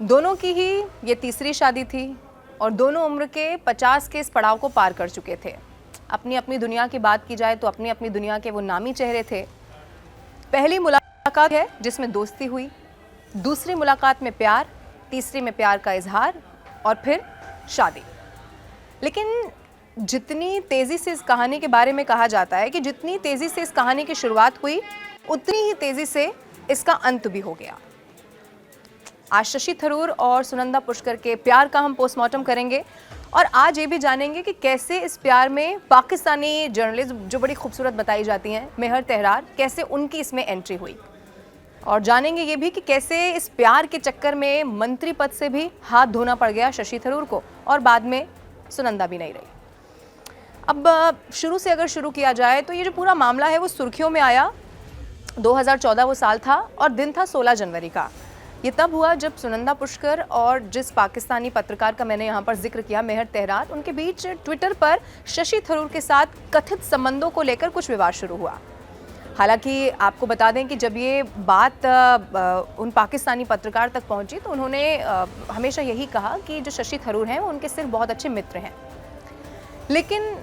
दोनों की ही ये तीसरी शादी थी और दोनों उम्र के 50 के इस पड़ाव को पार कर चुके थे। अपनी अपनी दुनिया की बात की जाए तो अपनी अपनी दुनिया के वो नामी चेहरे थे। पहली मुलाकात है जिसमें दोस्ती हुई, दूसरी मुलाकात में प्यार, तीसरी में प्यार का इजहार और फिर शादी। लेकिन जितनी तेज़ी से इस कहानी के बारे में कहा जाता है कि जितनी तेज़ी से इस कहानी की शुरुआत हुई उतनी ही तेज़ी से इसका अंत भी हो गया। आज शशि थरूर और सुनंदा पुष्कर के प्यार का हम पोस्टमार्टम करेंगे और आज ये भी जानेंगे कि कैसे इस प्यार में पाकिस्तानी जर्नलिस्ट जो बड़ी खूबसूरत बताई जाती हैं मेहर तेहरार, कैसे उनकी इसमें एंट्री हुई और जानेंगे ये भी कि कैसे इस प्यार के चक्कर में मंत्री पद से भी हाथ धोना पड़ गया शशि थरूर को और बाद में सुनंदा भी नहीं रही। अब शुरू से अगर शुरू किया जाए तो ये जो पूरा मामला है वो सुर्खियों में आया। 2014 वो साल था और दिन था 16 जनवरी का। ये तब हुआ जब सुनंदा पुष्कर और जिस पाकिस्तानी पत्रकार का मैंने यहाँ पर जिक्र किया मेहर तेहरार, उनके बीच ट्विटर पर शशि थरूर के साथ कथित संबंधों को लेकर कुछ विवाद शुरू हुआ। हालांकि आपको बता दें कि जब ये बात उन पाकिस्तानी पत्रकार तक पहुंची तो उन्होंने हमेशा यही कहा कि जो शशि थरूर हैं वो उनके सिर्फ बहुत अच्छे मित्र हैं। लेकिन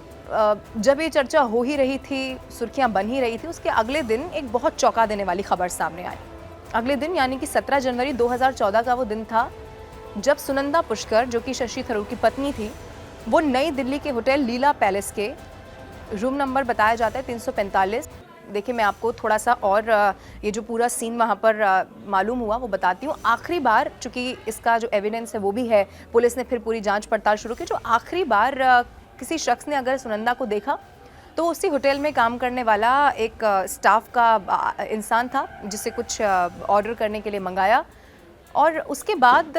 जब ये चर्चा हो ही रही थी, सुर्खियां बन ही रही थी, उसके अगले दिन एक बहुत चौंका देने वाली खबर सामने आई। अगले दिन यानी कि 17 जनवरी 2014 का वो दिन था जब सुनंदा पुष्कर, जो कि शशि थरूर की पत्नी थी, वो नई दिल्ली के होटल लीला पैलेस के रूम नंबर बताया जाता है 345। देखिए मैं आपको थोड़ा सा और ये जो पूरा सीन वहाँ पर मालूम हुआ वो बताती हूँ। आखिरी बार, चूँकि इसका जो एविडेंस है वो भी है, पुलिस ने फिर पूरी जाँच पड़ताल शुरू की। जो आखिरी बार किसी शख्स ने अगर सुनंदा को देखा तो उसी होटल में काम करने वाला एक स्टाफ का इंसान था जिसे कुछ ऑर्डर करने के लिए मंगाया और उसके बाद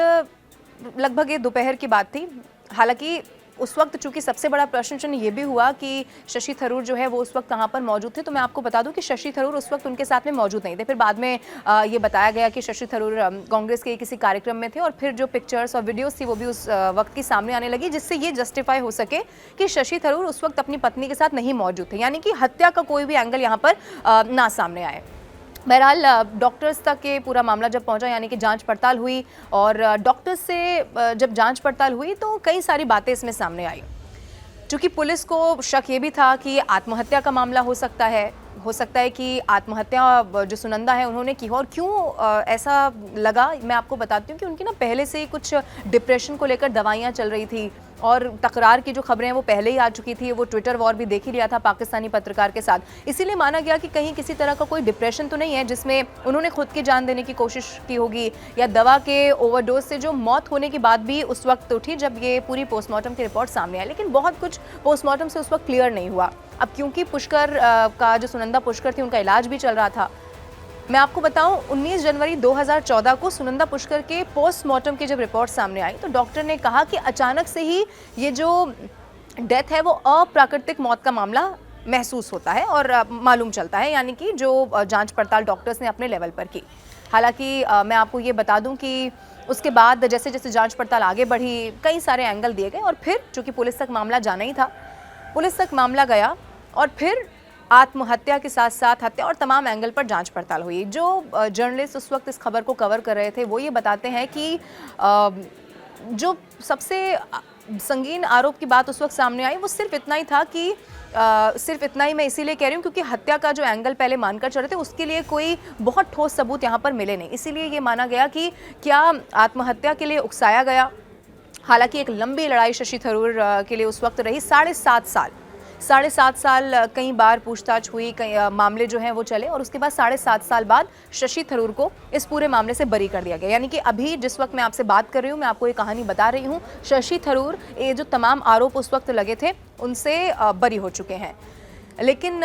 लगभग ये दोपहर की बात थी। हालांकि उस वक्त चूंकि सबसे बड़ा प्रश्न चिन्ह ये भी हुआ कि शशि थरूर जो है वो उस वक्त कहाँ पर मौजूद थे। तो मैं आपको बता दूं कि शशि थरूर उस वक्त उनके साथ में मौजूद नहीं थे। फिर बाद में ये बताया गया कि शशि थरूर कांग्रेस के किसी कार्यक्रम में थे और फिर जो पिक्चर्स और वीडियोस थी वो भी उस वक्त की सामने आने लगी, जिससे ये जस्टिफाई हो सके कि शशि थरूर उस वक्त अपनी पत्नी के साथ नहीं मौजूद थे, यानी कि हत्या का कोई भी एंगल यहाँ पर ना सामने आए। बहरहाल डॉक्टर्स तक ये पूरा मामला जब पहुंचा, यानी कि जांच पड़ताल हुई और डॉक्टर्स से जब जांच पड़ताल हुई तो कई सारी बातें इसमें सामने आई। चूँकि पुलिस को शक ये भी था कि आत्महत्या का मामला हो सकता है कि आत्महत्या जो सुनंदा है उन्होंने की हो। और क्यों ऐसा लगा मैं आपको बताती हूँ कि उनकी ना पहले से ही कुछ डिप्रेशन को लेकर दवाइयाँ चल रही थी और तकरार की जो खबरें हैं वो पहले ही आ चुकी थी। वो ट्विटर वॉर भी देख ही लिया था पाकिस्तानी पत्रकार के साथ, इसीलिए माना गया कि कहीं किसी तरह का कोई डिप्रेशन तो नहीं है जिसमें उन्होंने खुद की जान देने की कोशिश की होगी या दवा के ओवरडोज से जो मौत होने की बात भी उस वक्त उठी जब ये पूरी पोस्टमार्टम की रिपोर्ट सामने आई। लेकिन बहुत कुछ पोस्टमार्टम से उस वक्त क्लियर नहीं हुआ। अब क्योंकि पुष्कर का जो सुनंदा पुष्कर थी उनका इलाज भी चल रहा था। मैं आपको बताऊं 19 जनवरी 2014 को सुनंदा पुष्कर के पोस्टमार्टम की जब रिपोर्ट सामने आई तो डॉक्टर ने कहा कि अचानक से ही ये जो डेथ है वो अप्राकृतिक मौत का मामला महसूस होता है और मालूम चलता है, यानी कि जो जांच पड़ताल डॉक्टर्स ने अपने लेवल पर की। हालांकि मैं आपको ये बता दूं कि उसके बाद जैसे जैसे जांच पड़ताल आगे बढ़ी कई सारे एंगल दिए गए और फिर चूँकि पुलिस तक मामला जाना ही था, पुलिस तक मामला गया और फिर आत्महत्या के साथ साथ हत्या और तमाम एंगल पर जांच पड़ताल हुई। जो जर्नलिस्ट उस वक्त इस खबर को कवर कर रहे थे वो ये बताते हैं कि जो सबसे संगीन आरोप की बात उस वक्त सामने आई वो सिर्फ इतना ही था कि सिर्फ इतना ही मैं इसीलिए कह रही हूँ क्योंकि हत्या का जो एंगल पहले मानकर चल रहे थे उसके लिए कोई बहुत ठोस सबूत यहाँ पर मिले नहीं, इसीलिए ये माना गया कि क्या आत्महत्या के लिए उकसाया गया। हालांकि एक लंबी लड़ाई शशि थरूर के लिए उस वक्त रही, 7.5 साल कई बार पूछताछ हुई, कई मामले जो हैं वो चले और उसके बाद 7.5 साल बाद शशि थरूर को इस पूरे मामले से बरी कर दिया गया। यानी कि अभी जिस वक्त मैं आपसे बात कर रही हूँ, मैं आपको ये कहानी बता रही हूँ, शशि थरूर ये जो तमाम आरोप उस वक्त लगे थे उनसे बरी हो चुके हैं। लेकिन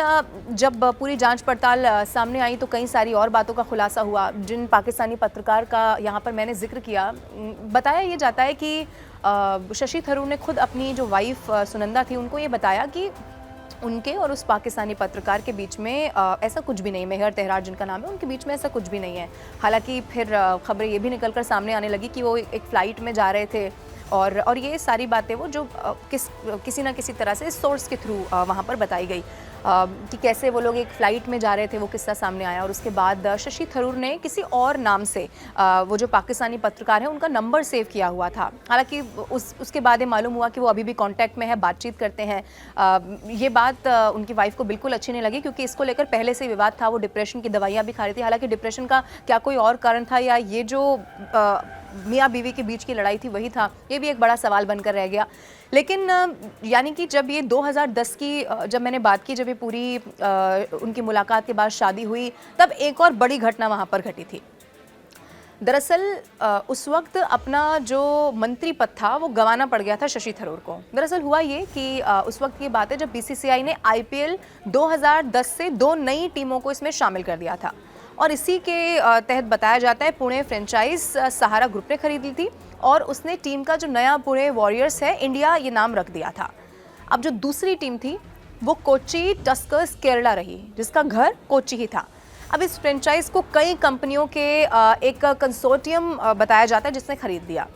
जब पूरी जांच पड़ताल सामने आई तो कई सारी और बातों का खुलासा हुआ। जिन पाकिस्तानी पत्रकार का यहाँ पर मैंने जिक्र किया, बताया ये जाता है कि शशि थरूर ने खुद अपनी जो वाइफ सुनंदा थी उनको ये बताया कि उनके और उस पाकिस्तानी पत्रकार के बीच में ऐसा कुछ भी नहीं, मेहर तेहरार जिनका नाम है, उनके बीच में ऐसा कुछ भी नहीं है। हालांकि फिर खबरें ये भी निकलकर सामने आने लगी कि वो एक फ़्लाइट में जा रहे थे और ये सारी बातें वो जो किसी ना किसी तरह से सोर्स के थ्रू वहाँ पर बताई गई कि कैसे वो लोग एक फ़्लाइट में जा रहे थे, वो किस्सा सामने आया। और उसके बाद शशि थरूर ने किसी और नाम से वो जो पाकिस्तानी पत्रकार हैं उनका नंबर सेव किया हुआ था। हालांकि उसके बाद ये मालूम हुआ कि वो अभी भी कांटेक्ट में है, बातचीत करते हैं। ये बात उनकी वाइफ को बिल्कुल अच्छी नहीं लगी, क्योंकि इसको लेकर पहले से विवाद था। वो डिप्रेशन की दवाइयाँ भी खा रही थी। हालांकि डिप्रेशन का क्या कोई और कारण था या ये जो मियाँ बीवी के बीच की लड़ाई थी वही था, ये भी एक बड़ा सवाल बनकर रह गया। लेकिन यानी कि जब ये 2010 की जब मैंने बात की, जब ये पूरी उनकी मुलाकात के बाद शादी हुई, तब एक और बड़ी घटना वहाँ पर घटी थी। दरअसल उस वक्त अपना जो मंत्री पद था वो गंवाना पड़ गया था शशि थरूर को। दरअसल हुआ ये कि उस वक्त की बात है जब बीसीसीआई ने आईपीएल 2010 से 2 नई टीमों को इसमें शामिल कर दिया था, और इसी के तहत बताया जाता है पुणे फ्रेंचाइज सहारा ग्रुप ने खरीद ली थी, और उसने टीम का जो नया पुणे वॉरियर्स है इंडिया ये नाम रख दिया था। अब जो दूसरी टीम थी वो कोच्चि टस्कर्स केरला रही, जिसका घर कोच्चि ही था। अब इस फ्रेंचाइज को कई कंपनियों के एक कंसोर्टियम बताया जाता है जिसने खरीद दिया।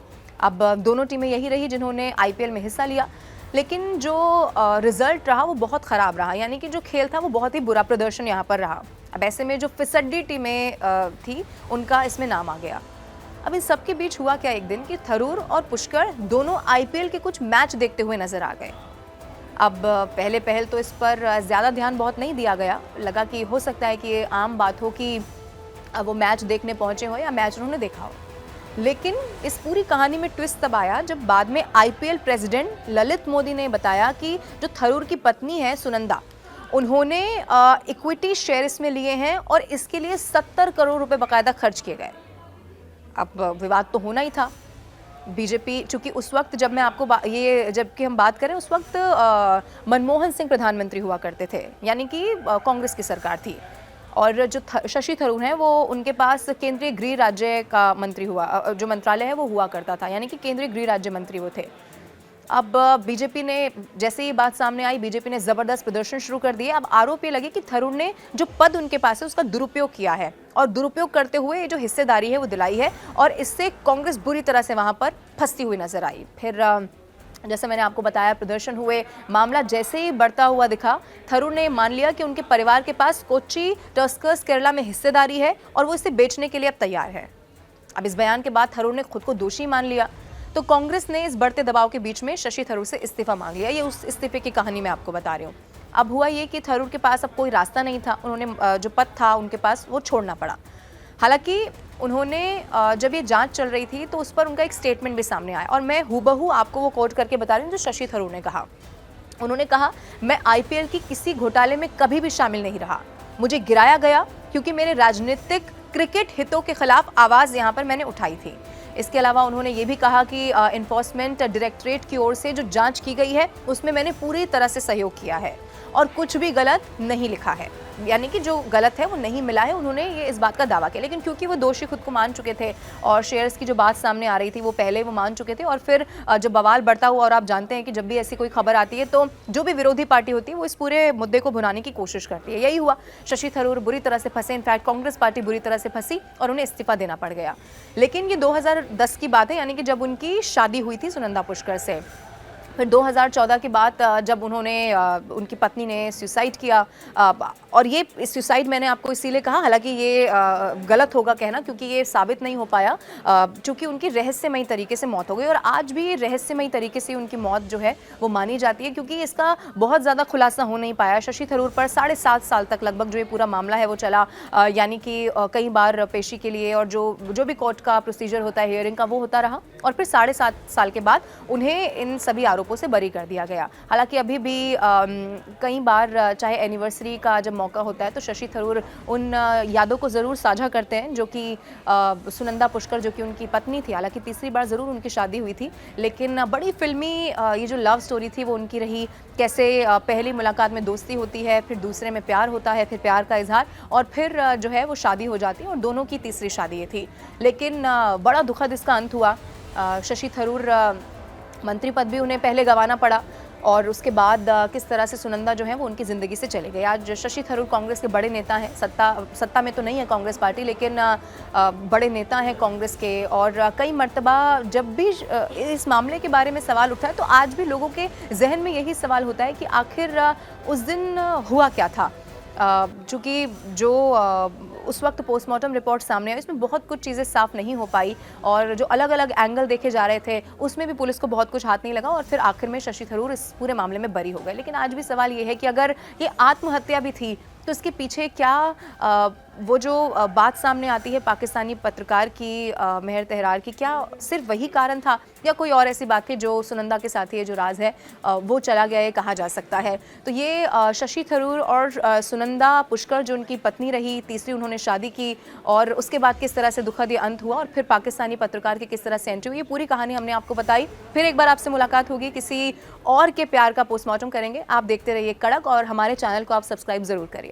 अब दोनों टीमें यही रही जिन्होंने आईपीएल में हिस्सा लिया, लेकिन जो रिजल्ट रहा वो बहुत ख़राब रहा। यानी कि जो खेल था वो बहुत ही बुरा प्रदर्शन यहाँ पर रहा। अब ऐसे में जो फिसड्डी टीमें थी उनका इसमें नाम आ गया। अब इन सब के बीच हुआ क्या एक दिन कि थरूर और पुष्कर दोनों आईपीएल के कुछ मैच देखते हुए नजर आ गए। अब पहल तो इस पर ज़्यादा ध्यान बहुत नहीं दिया गया, लगा कि हो सकता है कि ये आम बात हो कि वो मैच देखने पहुंचे हो या मैच उन्होंने देखा हो। लेकिन इस पूरी कहानी में ट्विस्ट तब आया जब बाद में आईपीएल प्रेसिडेंट ललित मोदी ने बताया कि जो थरूर की पत्नी है सुनंदा, उन्होंने इक्विटी शेयर इसमें लिए हैं और इसके लिए 70 करोड़ रुपए बाकायदा खर्च किए गए। अब विवाद तो होना ही था। बीजेपी, चूंकि उस वक्त जब मैं आपको जबकि हम बात करें उस वक्त मनमोहन सिंह प्रधानमंत्री हुआ करते थे, यानी कि कांग्रेस की सरकार थी, और जो शशि थरूर हैं वो उनके पास केंद्रीय गृह राज्य का मंत्री हुआ, जो मंत्रालय है वो हुआ करता था, यानी कि केंद्रीय गृह राज्य मंत्री वो थे। अब बीजेपी ने जैसे ये बात सामने आई, बीजेपी ने ज़बरदस्त प्रदर्शन शुरू कर दिए। अब आरोप ये लगे कि थरूर ने जो पद उनके पास है उसका दुरुपयोग किया है, और दुरुपयोग करते हुए ये जो हिस्सेदारी है वो दिलाई है, और इससे कांग्रेस बुरी तरह से वहाँ पर फंसती हुई नजर आई। फिर जैसे मैंने आपको बताया प्रदर्शन हुए, मामला जैसे ही बढ़ता हुआ दिखा, थरूर ने मान लिया कि उनके परिवार के पास कोच्चि टस्कर्स केरला में हिस्सेदारी है और वो इसे बेचने के लिए अब तैयार है। अब इस बयान के बाद थरूर ने खुद को दोषी मान लिया, तो कांग्रेस ने इस बढ़ते दबाव के बीच में शशि थरूर से इस्तीफा मांग लिया। ये उस इस्तीफे की कहानी मैं आपको बता रही हूँ। अब हुआ ये कि थरूर के पास अब कोई रास्ता नहीं था, उन्होंने जो पद था उनके पास वो छोड़ना पड़ा। हालांकि उन्होंने जब ये जांच चल रही थी तो उस पर उनका एक स्टेटमेंट भी सामने आया, और मैं हूबहू आपको वो कोट करके बता रही हूँ जो शशि थरूर ने कहा। उन्होंने कहा, मैं आईपीएल की किसी घोटाले में कभी भी शामिल नहीं रहा। मुझे गिराया गया क्योंकि मेरे राजनीतिक क्रिकेट हितों के खिलाफ आवाज़ यहाँ पर मैंने उठाई थी। इसके अलावा उन्होंने ये भी कहा कि इन्फोर्समेंट डायरेक्टरेट की ओर से जो जांच की गई है उसमें मैंने पूरी तरह से सहयोग किया है और कुछ भी गलत नहीं लिखा है, यानी कि जो गलत है वो नहीं मिला है। उन्होंने ये इस बात का दावा किया, लेकिन क्योंकि वो दोषी खुद को मान चुके थे और शेयर्स की जो बात सामने आ रही थी वो पहले वो मान चुके थे, और फिर जब बवाल बढ़ता हुआ, और आप जानते हैं कि जब भी ऐसी कोई खबर आती है तो जो भी विरोधी पार्टी होती है वो इस पूरे मुद्दे को भुनाने की कोशिश करती है। यही हुआ, शशि थरूर बुरी तरह से फंसे, इनफैक्ट कांग्रेस पार्टी बुरी तरह से फंसी और उन्हें इस्तीफा देना पड़ गया। लेकिन ये 2010 की बात है, यानी कि जब उनकी शादी हुई थी सुनंदा पुष्कर से। फिर 2014 की बात जब उन्होंने उनकी पत्नी ने सुसाइड किया, और ये सुसाइड मैंने आपको इसीलिए कहा, हालांकि ये गलत होगा कहना क्योंकि ये साबित नहीं हो पाया, क्योंकि उनकी रहस्यमयी तरीके से मौत हो गई, और आज भी रहस्यमयी तरीके से उनकी मौत जो है वो मानी जाती है, क्योंकि इसका बहुत ज़्यादा खुलासा हो नहीं पाया। शशि थरूर पर 7.5 साल तक लगभग जो ये पूरा मामला है वो चला, यानी कि कई बार पेशी के लिए और जो भी कोर्ट का प्रोसीजर होता है हियरिंग का वो होता रहा, और फिर 7.5 साल के बाद उन्हें इन सभी आरोपों से बरी कर दिया गया। हालांकि अभी भी कई बार चाहे एनिवर्सरी का जब मौका होता है तो शशि थरूर उन यादों को ज़रूर साझा करते हैं जो कि सुनंदा पुष्कर जो कि उनकी पत्नी थी। हालांकि तीसरी बार ज़रूर उनकी शादी हुई थी, लेकिन बड़ी फिल्मी ये जो लव स्टोरी थी वो उनकी रही। कैसे पहली मुलाकात में दोस्ती होती है, फिर दूसरे में प्यार होता है, फिर प्यार का इजहार, और फिर जो है वो शादी हो जाती है, और दोनों की तीसरी शादी ये थी। लेकिन बड़ा दुखद इसका अंत हुआ। शशि थरूर मंत्री पद भी उन्हें पहले गंवाना पड़ा, और उसके बाद किस तरह से सुनंदा जो है वो उनकी ज़िंदगी से चले गए। आज शशि थरूर कांग्रेस के बड़े नेता हैं, सत्ता में तो नहीं है कांग्रेस पार्टी, लेकिन बड़े नेता हैं कांग्रेस के, और कई मर्तबा जब भी इस मामले के बारे में सवाल उठा है तो आज भी लोगों के जहन में यही सवाल होता है कि आखिर उस दिन हुआ क्या था। चूँकि जो उस वक्त पोस्टमार्टम रिपोर्ट सामने आई उसमें बहुत कुछ चीज़ें साफ़ नहीं हो पाई, और जो अलग अलग एंगल देखे जा रहे थे उसमें भी पुलिस को बहुत कुछ हाथ नहीं लगा, और फिर आखिर में शशि थरूर इस पूरे मामले में बरी हो गए। लेकिन आज भी सवाल ये है कि अगर ये आत्महत्या भी थी तो इसके पीछे क्या वो जो बात सामने आती है पाकिस्तानी पत्रकार की, मेहर तहरार की, क्या सिर्फ वही कारण था या कोई और ऐसी बात थी जो सुनंदा के साथ ये जो राज है वो चला गया, ये कहा जा सकता है। तो ये शशि थरूर और सुनंदा पुष्कर जो उनकी पत्नी रही, तीसरी उन्होंने शादी की, और उसके बाद किस तरह से दुखद ये अंत हुआ, और फिर पाकिस्तानी पत्रकार की किस तरह से एंट्री हुई, ये पूरी कहानी हमने आपको बताई। फिर एक बार आपसे मुलाकात होगी, किसी और के प्यार का पोस्टमार्टम करेंगे। आप देखते रहिए कड़क, और हमारे चैनल को आप सब्सक्राइब ज़रूर करिए।